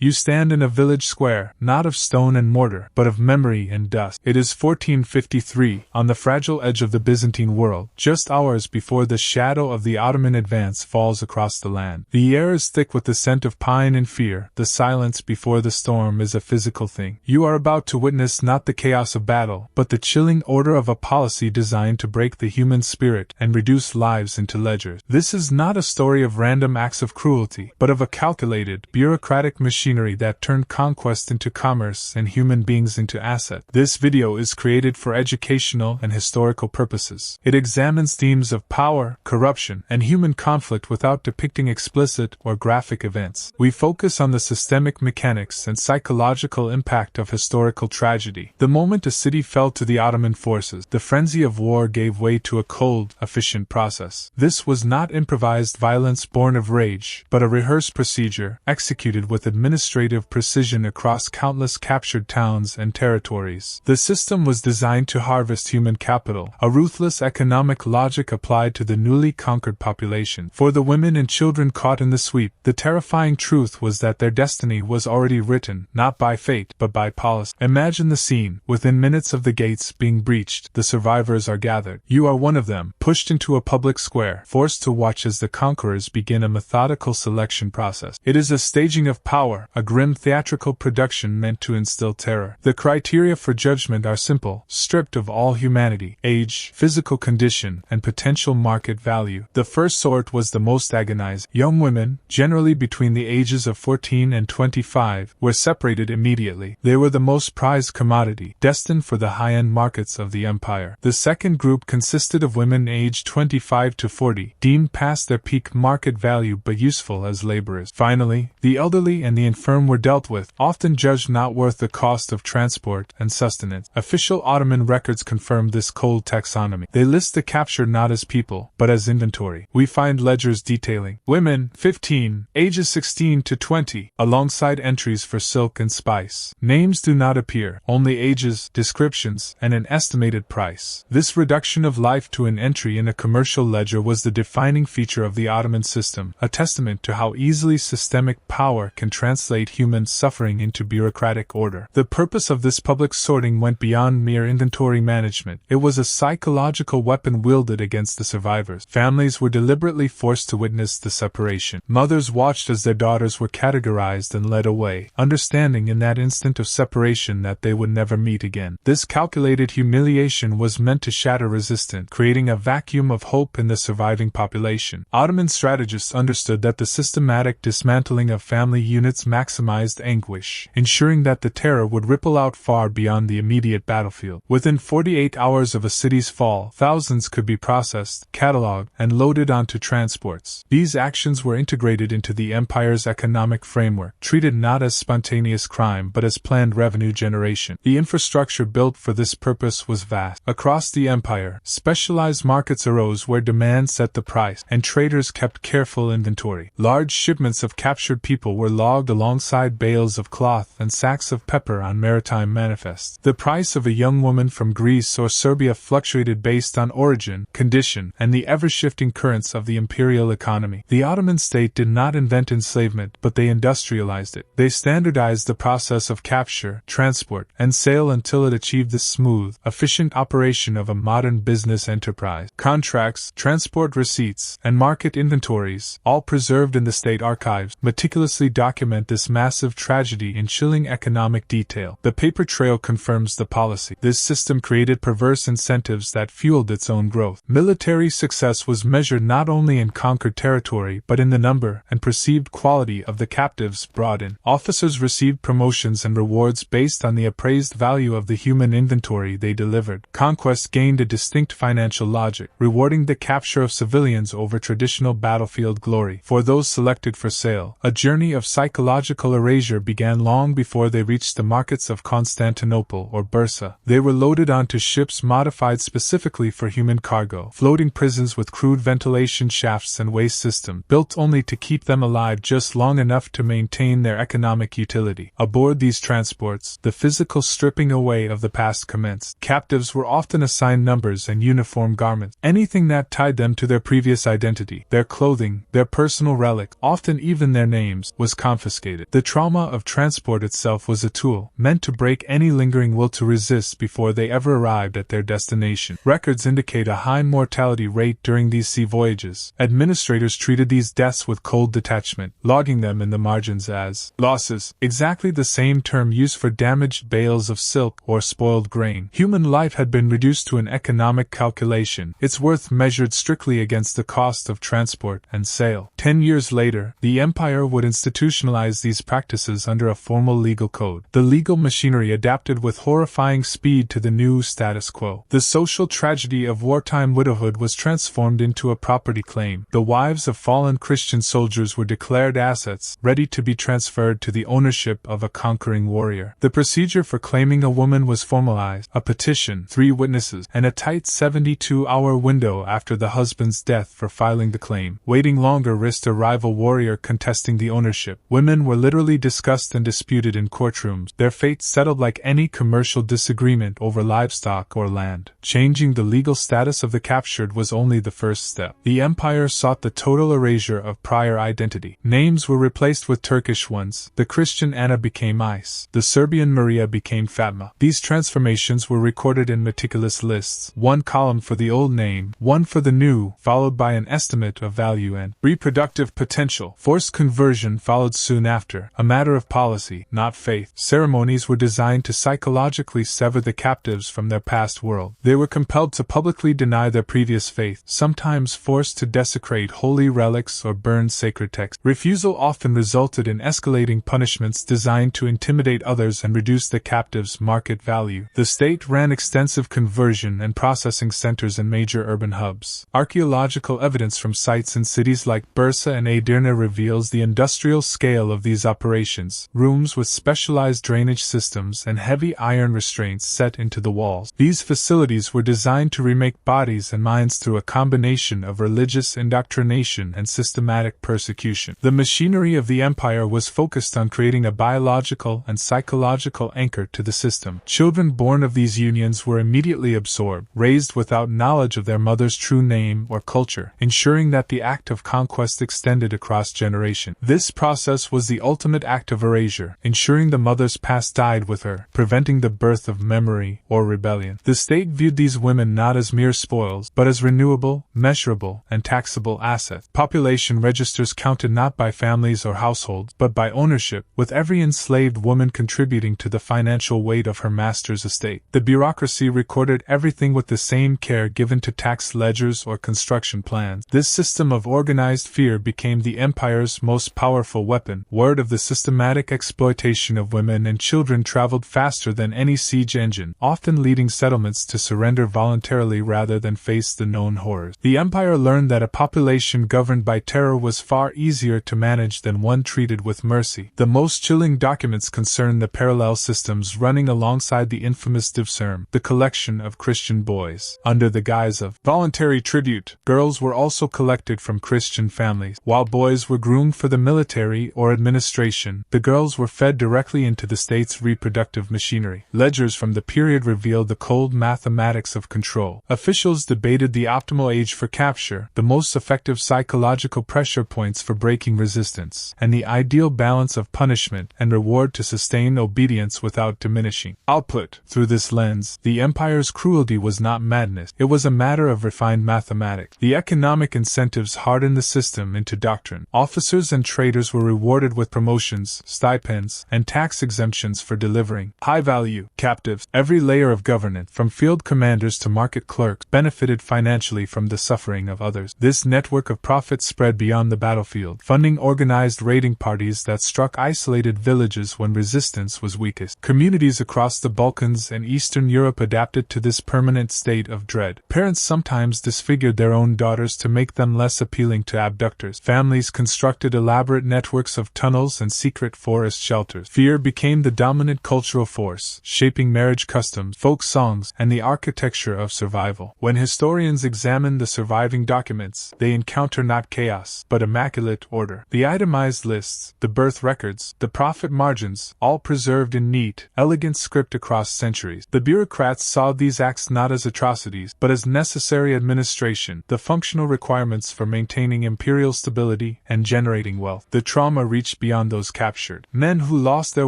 You stand in a village square, not of stone and mortar, but of memory and dust. It is 1453, on the fragile edge of the Byzantine world, just hours before the shadow of the Ottoman advance falls across the land. The air is thick with the scent of pine and fear. The silence before the storm is a physical thing. You are about to witness not the chaos of battle, but the chilling order of a policy designed to break the human spirit and reduce lives into ledgers. This is not a story of random acts of cruelty, but of a calculated, bureaucratic machinery that turned conquest into commerce and human beings into assets. This video is created for educational and historical purposes. It examines themes of power, corruption, and human conflict without depicting explicit or graphic events. We focus on the systemic mechanics and psychological impact of historical tragedy. The moment a city fell to the Ottoman forces, the frenzy of war gave way to a cold, efficient process. This was not improvised violence born of rage, but a rehearsed procedure, executed with administrative precision across countless captured towns and territories. The system was designed to harvest human capital, a ruthless economic logic applied to the newly conquered population. For the women and children caught in the sweep, the terrifying truth was that their destiny was already written, not by fate, but by policy. Imagine the scene. Within minutes of the gates being breached, the survivors are gathered. You are one of them, pushed into a public square, forced to watch as the conquerors begin a methodical selection process. It is a staging of power, a grim theatrical production meant to instill terror. The criteria for judgment are simple, stripped of all humanity, age, physical condition, and potential market value. The first sort was the most agonized. Young women, generally between the ages of 14 and 25, were separated immediately. They were the most prized commodity, destined for the high-end markets of the empire. The second group consisted of women aged 25 to 40, deemed past their peak market value but useful as laborers. Finally, the elderly and the infirm were dealt with, often judged not worth the cost of transport and sustenance. Official Ottoman records confirm this cold taxonomy. They list the captured not as people, but as inventory. We find ledgers detailing women, 15, ages 16 to 20, alongside entries for silk and spice. Names do not appear, only ages, descriptions, and an estimated price. This reduction of life to an entry in a commercial ledger was the defining feature of the Ottoman system, a testament to how easily systemic power can translate human suffering into bureaucratic order. The purpose of this public sorting went beyond mere inventory management. It was a psychological weapon wielded against the survivors. Families were deliberately forced to witness the separation. Mothers watched as their daughters were categorized and led away, understanding in that instant of separation that they would never meet again. This calculated humiliation was meant to shatter resistance, creating a vacuum of hope in the surviving population. Ottoman strategists understood that the systematic dismantling of family units maximized anguish, ensuring that the terror would ripple out far beyond the immediate battlefield. Within 48 hours of a city's fall, thousands could be processed, cataloged, and loaded onto transports. These actions were integrated into the empire's economic framework, treated not as spontaneous crime but as planned revenue generation. The infrastructure built for this purpose was vast. Across the empire, specialized markets arose where demand set the price, and traders kept careful inventory. Large shipments of captured people were logged alongside bales of cloth and sacks of pepper on maritime manifests. The price of a young woman from Greece or Serbia fluctuated based on origin, condition, and the ever-shifting currents of the imperial economy. The Ottoman state did not invent enslavement, but they industrialized it. They standardized the process of capture, transport, and sale until it achieved the smooth, efficient operation of a modern business enterprise. Contracts, transport receipts, and market inventories, all preserved in the state archives, meticulously document this massive tragedy in chilling economic detail. The paper trail confirms the policy. This system created perverse incentives that fueled its own growth. Military success was measured not only in conquered territory but in the number and perceived quality of the captives brought in. Officers received promotions and rewards based on the appraised value of the human inventory they delivered. Conquest gained a distinct financial logic, rewarding the capture of civilians over traditional battlefield glory. For those selected for sale, a journey of psychological erasure began long before they reached the markets of Constantinople or Bursa. They were loaded onto ships modified specifically for human cargo, floating prisons with crude ventilation shafts and waste systems, built only to keep them alive just long enough to maintain their economic utility. Aboard these transports, the physical stripping away of the past commenced. Captives were often assigned numbers and uniform garments. Anything that tied them to their previous identity, their clothing, their personal relic, often even their names, was confiscated. complicated. The trauma of transport itself was a tool, meant to break any lingering will to resist before they ever arrived at their destination. Records indicate a high mortality rate during these sea voyages. Administrators treated these deaths with cold detachment, logging them in the margins as losses, exactly the same term used for damaged bales of silk or spoiled grain. Human life had been reduced to an economic calculation, its worth measured strictly against the cost of transport and sale. 10 years later, the empire would institutionalize these practices under a formal legal code. The legal machinery adapted with horrifying speed to the new status quo. The social tragedy of wartime widowhood was transformed into a property claim. The wives of fallen Christian soldiers were declared assets, ready to be transferred to the ownership of a conquering warrior. The procedure for claiming a woman was formalized: a petition, 3 witnesses, and a tight 72-hour window after the husband's death for filing the claim. Waiting longer risked a rival warrior contesting the ownership. Women were literally discussed and disputed in courtrooms, their fates settled like any commercial disagreement over livestock or land. Changing the legal status of the captured was only the first step. The empire sought the total erasure of prior identity. Names were replaced with Turkish ones. The Christian Anna became Ice. The Serbian Maria became Fatma. These transformations were recorded in meticulous lists, 1 column for the old name, 1 for the new, followed by an estimate of value and reproductive potential. Forced conversion followed soon after, a matter of policy, not faith. Ceremonies were designed to psychologically sever the captives from their past world. They were compelled to publicly deny their previous faith, sometimes forced to desecrate holy relics or burn sacred texts. Refusal often resulted in escalating punishments designed to intimidate others and reduce the captives' market value. The state ran extensive conversion and processing centers in major urban hubs. Archaeological evidence from sites in cities like Bursa and Edirne reveals the industrial scale of these operations. Rooms with specialized drainage systems and heavy iron restraints set into the walls. These facilities were designed to remake bodies and minds through a combination of religious indoctrination and systematic persecution. The machinery of the empire was focused on creating a biological and psychological anchor to the system. Children born of these unions were immediately absorbed, raised without knowledge of their mother's true name or culture, ensuring that the act of conquest extended across generations. This process was the ultimate act of erasure, ensuring the mother's past died with her, preventing the birth of memory or rebellion. The state viewed these women not as mere spoils, but as renewable, measurable, and taxable assets. Population registers counted not by families or households, but by ownership, with every enslaved woman contributing to the financial weight of her master's estate. The bureaucracy recorded everything with the same care given to tax ledgers or construction plans. This system of organized fear became the empire's most powerful weapon. Word of the systematic exploitation of women and children traveled faster than any siege engine, often leading settlements to surrender voluntarily rather than face the known horrors. The empire learned that a population governed by terror was far easier to manage than one treated with mercy. The most chilling documents concern the parallel systems running alongside the infamous Divserm, the collection of Christian boys. Under the guise of voluntary tribute, girls were also collected from Christian families. While boys were groomed for the military or administration, the girls were fed directly into the state's reproductive machinery. Ledgers from the period revealed the cold mathematics of control. Officials debated the optimal age for capture, the most effective psychological pressure points for breaking resistance, and the ideal balance of punishment and reward to sustain obedience without diminishing output. Through this lens, the empire's cruelty was not madness, it was a matter of refined mathematics. The economic incentives hardened the system into doctrine. Officers and traders were rewarded with promotions, stipends, and tax exemptions for delivering high-value captives. Every layer of government, from field commanders to market clerks, benefited financially from the suffering of others. This network of profit spread beyond the battlefield, funding organized raiding parties that struck isolated villages when resistance was weakest. Communities across the Balkans and Eastern Europe adapted to this permanent state of dread. Parents sometimes disfigured their own daughters to make them less appealing to abductors. Families constructed elaborate networks of tunnels and secret forest shelters. Fear became the dominant cultural force, shaping marriage customs, folk songs, and the architecture of survival. When historians examine the surviving documents, they encounter not chaos, but immaculate order. The itemized lists, the birth records, the profit margins, all preserved in neat, elegant script across centuries. The bureaucrats saw these acts not as atrocities, but as necessary administration, the functional requirements for maintaining imperial stability and generating wealth. The trauma reached much beyond those captured. Men who lost their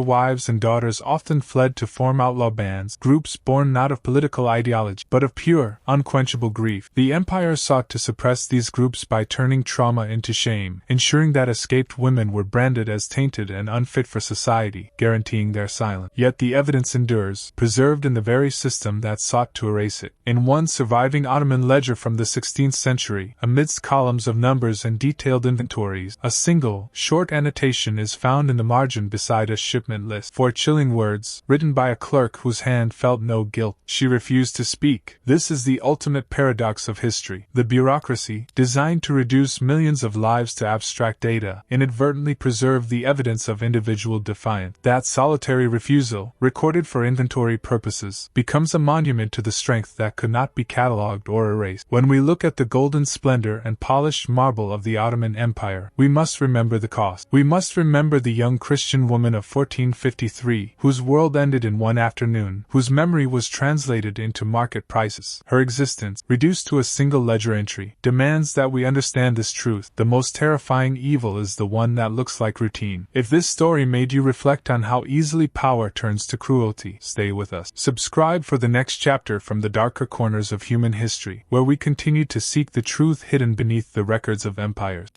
wives and daughters often fled to form outlaw bands, groups born not of political ideology, but of pure, unquenchable grief. The empire sought to suppress these groups by turning trauma into shame, ensuring that escaped women were branded as tainted and unfit for society, guaranteeing their silence. Yet the evidence endures, preserved in the very system that sought to erase it. In one surviving Ottoman ledger from the 16th century, amidst columns of numbers and detailed inventories, a single, short annotation is found in the margin beside a shipment list. 4 chilling words, written by a clerk whose hand felt no guilt. She refused to speak. This is the ultimate paradox of history. The bureaucracy, designed to reduce millions of lives to abstract data, inadvertently preserved the evidence of individual defiance. That solitary refusal, recorded for inventory purposes, becomes a monument to the strength that could not be catalogued or erased. When we look at the golden splendor and polished marble of the Ottoman Empire, we must remember the cost. We must remember the young Christian woman of 1453, whose world ended in one afternoon, whose memory was translated into market prices. Her existence, reduced to a single ledger entry, demands that we understand this truth. The most terrifying evil is the one that looks like routine. If this story made you reflect on how easily power turns to cruelty, stay with us. Subscribe for the next chapter from the darker corners of human history, where we continue to seek the truth hidden beneath the records of empires.